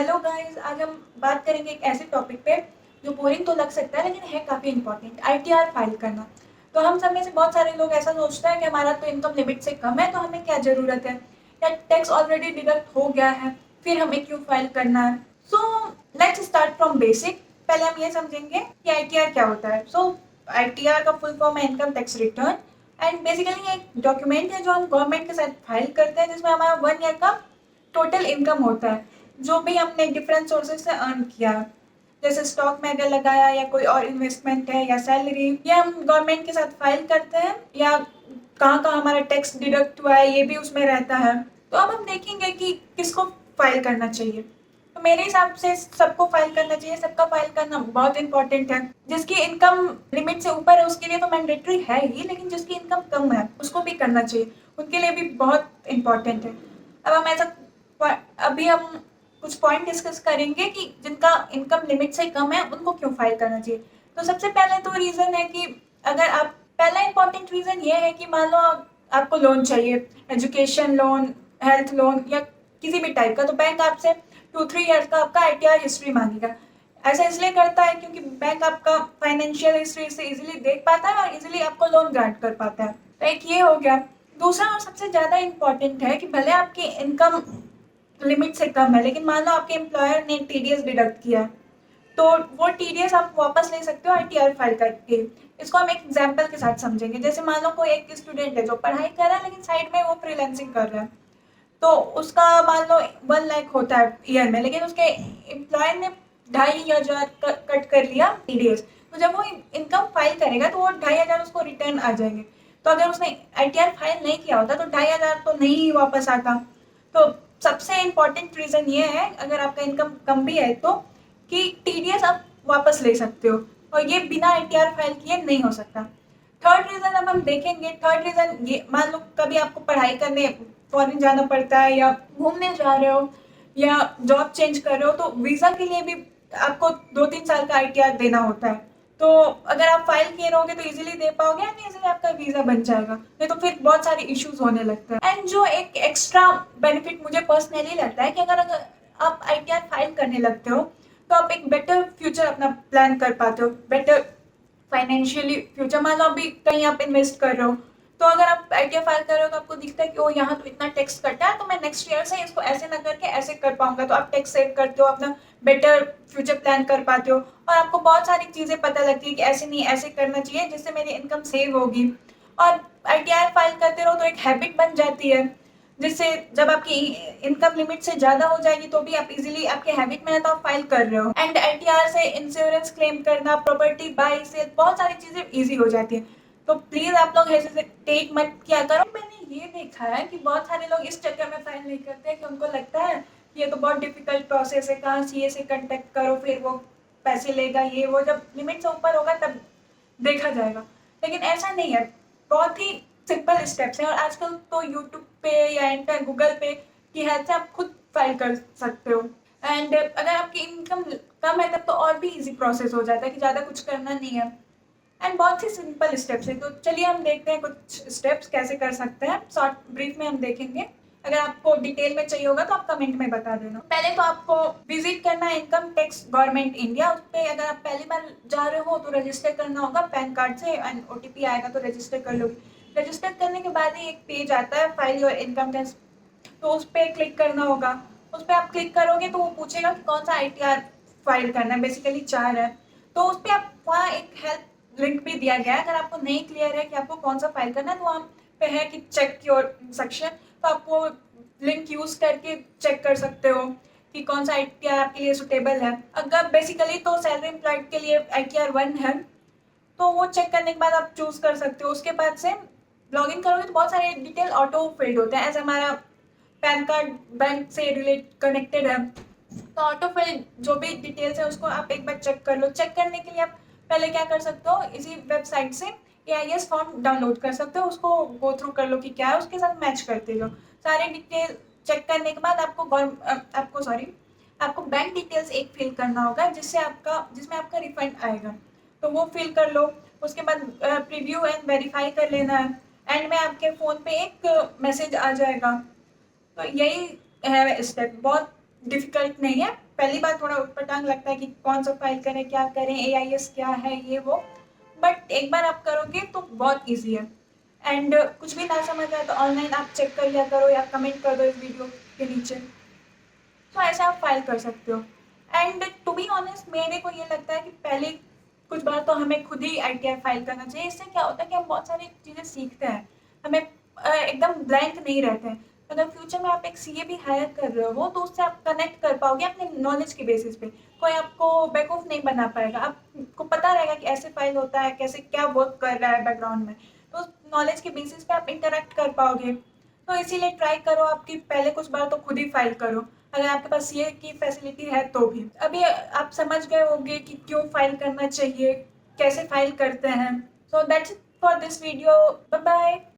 Hello guys, आज हम बात करेंगे एक ऐसे टॉपिक पे जो बोरिंग तो लग सकता है लेकिन है काफ़ी इंपॉर्टेंट, आईटीआर फाइल करना। तो हम सब में से बहुत सारे लोग ऐसा सोचते हैं कि हमारा तो इनकम लिमिट से कम है तो हमें क्या ज़रूरत है, या टैक्स ऑलरेडी डिडक्ट हो गया है, फिर हमें क्यों फाइल करना है। So let's start from basic. पहले हम ये समझेंगे कि आईटीआर क्या होता है। सो आईटीआर का फुल फॉर्म है income tax return, and basically ये एक डॉक्यूमेंट है जो हम गवर्नमेंट के साथ फाइल करते हैं, जिसमें हमारा 1 ईयर का टोटल इनकम होता है, जो भी हमने डिफरेंट सोर्सेज से अर्न किया, जैसे स्टॉक में अगर लगाया या कोई और इन्वेस्टमेंट है या सैलरी, ये हम गवर्नमेंट के साथ फाइल करते हैं, या कहाँ कहाँ हमारा टैक्स डिडक्ट हुआ है ये भी उसमें रहता है। तो अब हम देखेंगे कि किसको फाइल करना चाहिए। तो मेरे हिसाब से सबको फाइल करना चाहिए, सबका फाइल करना बहुत इंपॉर्टेंट है। जिसकी इनकम लिमिट से ऊपर है उसके लिए तो मैंडेटरी है ही, लेकिन जिसकी इनकम कम है उसको भी करना चाहिए, उनके लिए भी बहुत इंपॉर्टेंट है। अब हम ऐसा अभी हम कुछ पॉइंट डिस्कस करेंगे कि जिनका इनकम लिमिट से कम है उनको क्यों फाइल करना चाहिए। तो सबसे पहले तो रीज़न है कि अगर आप, पहला इंपॉर्टेंट रीज़न ये है कि मान लो आपको लोन चाहिए, एजुकेशन लोन, हेल्थ लोन या किसी भी टाइप का, तो बैंक आपसे 2-3 ईयर्स का आपका आईटीआर हिस्ट्री मांगेगा। ऐसा इसलिए करता है क्योंकि बैंक आपका फाइनेंशियल हिस्ट्री से इजीली देख पाता है और इजीली आपको लोन ग्रांट कर पाता है। तो एक ये हो गया। दूसरा और सबसे ज़्यादा इम्पॉर्टेंट है कि भले आपकी इनकम लिमिट से कम है, लेकिन मान लो आपके एम्प्लॉयर ने टीडीएस डिडक्ट किया, तो वो टीडीएस आप वापस ले सकते हो आईटीआर फाइल करके। इसको हम एक एग्जांपल के साथ समझेंगे। जैसे मान लो कोई एक स्टूडेंट है जो पढ़ाई कर रहा है लेकिन साइड में वो फ्रीलांसिंग कर रहा है, तो उसका मान लो 1 लाख होता है ईयर में, लेकिन उसके एम्प्लॉयर ने 2,500 कट कर लिया टीडीएस। तो जब वो इनकम फाइल करेगा तो वो 2,500 उसको रिटर्न आ जाएंगे। तो अगर उसने आईटीआर फाइल नहीं किया होता तो 2,500 तो नहीं वापस आता। तो सबसे इम्पॉर्टेंट रीज़न ये है, अगर आपका इनकम कम भी है तो, कि टीडीएस आप वापस ले सकते हो, और ये बिना आईटीआर फाइल किए नहीं हो सकता। थर्ड रीज़न अब हम देखेंगे। थर्ड रीज़न ये, मान लो कभी आपको पढ़ाई करने फॉरेन जाना पड़ता है, या घूमने जा रहे हो, या जॉब चेंज कर रहे हो, तो वीज़ा के लिए भी आपको 2-3 साल का आईटीआर देना होता है। तो अगर आप फाइल किए रहोगे तो इजीली दे पाओगे, एंड इजीली आपका वीज़ा बन जाएगा, नहीं तो फिर बहुत सारे इश्यूज होने लगते हैं। एंड जो एक एक्स्ट्रा बेनिफिट मुझे पर्सनली लगता है कि अगर आप आईटीआर फाइल करने लगते हो तो आप एक बेटर फ्यूचर अपना प्लान कर पाते हो, बेटर फाइनेंशियली फ्यूचर। मान लो अभी कहीं आप इन्वेस्ट कर रहे हो, तो अगर आप आईटीआर फाइल कर रहे हो तो आपको दिखता है कि ओ यहाँ तो इतना टैक्स कटा है, तो मैं नेक्स्ट ईयर से इसको ऐसे ना करके ऐसे कर पाऊंगा, तो आप टैक्स सेव करते हो, अपना बेटर फ्यूचर प्लान कर पाते हो, और आपको बहुत सारी चीज़ें पता लगती है कि ऐसे नहीं ऐसे करना चाहिए जिससे मेरी इनकम सेव होगी। और आईटीआर फाइल करते रहो तो एक हैबिट बन जाती है, जिससे जब आपकी इनकम लिमिट से ज़्यादा हो जाएगी तो भी आप इजीली, आपके हैबिट में है तो आप फाइल कर रहे हो। एंड आईटीआर से इंश्योरेंस क्लेम करना, प्रॉपर्टी बाई सेल, बहुत सारी चीज़ें इजी हो जाती है। तो प्लीज़ आप लोग हेजिटेट मत किया करो। मैंने ये देखा है कि बहुत सारे लोग इस चक्कर में फाइल नहीं करते हैं कि उनको लगता है कि ये तो बहुत डिफिकल्ट प्रोसेस है, कहाँ सीए से कांटेक्ट करो फिर वो पैसे लेगा, ये वो, जब लिमिट से ऊपर होगा तब देखा जाएगा। लेकिन ऐसा नहीं है, बहुत ही सिंपल स्टेप्स हैं, और आजकल तो यूट्यूब पे या इंटर गूगल पे की हेल्प से आप खुद फाइल कर सकते हो। एंड अगर आपकी इनकम कम है तब तो और भी इजी प्रोसेस हो जाता है कि ज़्यादा कुछ करना नहीं है, एंड बहुत ही सिंपल स्टेप्स है। तो चलिए हम देखते हैं कुछ स्टेप्स कैसे कर सकते हैं, शॉर्ट ब्रीफ में हम देखेंगे। अगर आपको डिटेल में चाहिए होगा तो आप कमेंट में बता देना। पहले तो आपको विजिट करना है इनकम टैक्स गवर्नमेंट इंडिया। उस पर अगर आप पहली बार जा रहे हो तो रजिस्टर करना होगा पैन कार्ड से, एंड ओटीपी आएगा तो रजिस्टर कर लोगे। रजिस्टर करने के बाद ही एक पेज आता है, फाइल योर इनकम टैक्स, तो उस पर क्लिक करना होगा। उस पर आप क्लिक करोगे तो वो पूछेगा कि कौन सा आईटीआर फाइल करना है, बेसिकली 4 है। तो उस पर आप, वहाँ एक हेल्प लिंक भी दिया गया है, अगर आपको नहीं क्लियर है कि आपको कौन सा फाइल करना है तो वहाँ पे है कि चेक योर सेक्शन, तो आप वो लिंक यूज़ करके चेक कर सकते हो कि कौन सा आईटीआर आपके लिए सुटेबल है। अगर बेसिकली तो सैलरी एम्प्लॉयड के लिए आईटीआर 1 है, तो वो चेक करने के बाद आप चूज़ कर सकते हो। उसके बाद से लॉगिन करोगे तो बहुत सारे डिटेल ऑटो फिल्ड होते हैं, ऐसे हमारा पैन कार्ड बैंक से रिलेट कनेक्टेड है, तो ऑटो फिल जो भी डिटेल्स है उसको आप एक बार चेक कर लो। चेक करने के लिए आप पहले क्या कर सकते हो, इसी वेबसाइट से एआईएस फॉर्म डाउनलोड कर सकते हो, उसको गो थ्रू कर लो कि क्या है, उसके साथ मैच करते जाओ। सारे डिटेल चेक करने के बाद आपको बैंक डिटेल्स एक फिल करना होगा, जिसमें आपका रिफंड आएगा, तो वो फिल कर लो। उसके बाद प्रीव्यू एंड वेरीफाई कर लेना है। एंड में आपके फ़ोन पे एक मैसेज आ जाएगा। तो यही है स्टेप, बहुत डिफिकल्ट नहीं है, पहली बार थोड़ा उटपटांग लगता है कि कौन सा फाइल करें, क्या करें, AIS क्या है, ये वो, बट एक बार आप करोगे तो बहुत ईजी है। एंड कुछ भी ना समझ आए तो ऑनलाइन आप चेक कर लिया करो या कमेंट कर दो इस वीडियो के नीचे, तो ऐसे आप फाइल कर सकते हो। एंड टू बी ऑनेस्ट मेरे को ये लगता है कि पहले कुछ बार तो हमें खुद ही ITR फाइल करना चाहिए। इससे क्या होता है कि हम बहुत सारी चीज़ें सीखते हैं, हमें एकदम ब्लैंक नहीं रहते हैं। अगर फ्यूचर में आप एक CA भी हायर कर रहे हो तो उससे आप कनेक्ट कर पाओगे अपने नॉलेज के बेसिस पे। कोई आपको बेवकूफ़ नहीं बना पाएगा, आपको पता रहेगा कि ऐसे फाइल होता है, कैसे क्या वर्क कर रहा है बैकग्राउंड में, तो उस नॉलेज के बेसिस पे आप इंटरेक्ट कर पाओगे। तो इसीलिए ट्राई करो आपकी पहले कुछ बार तो खुद ही फाइल करो, अगर आपके पास CA की फैसिलिटी है तो भी। अभी आप समझ गए होंगे कि क्यों फाइल करना चाहिए, कैसे फाइल करते हैं। So that's it for this video, bye bye.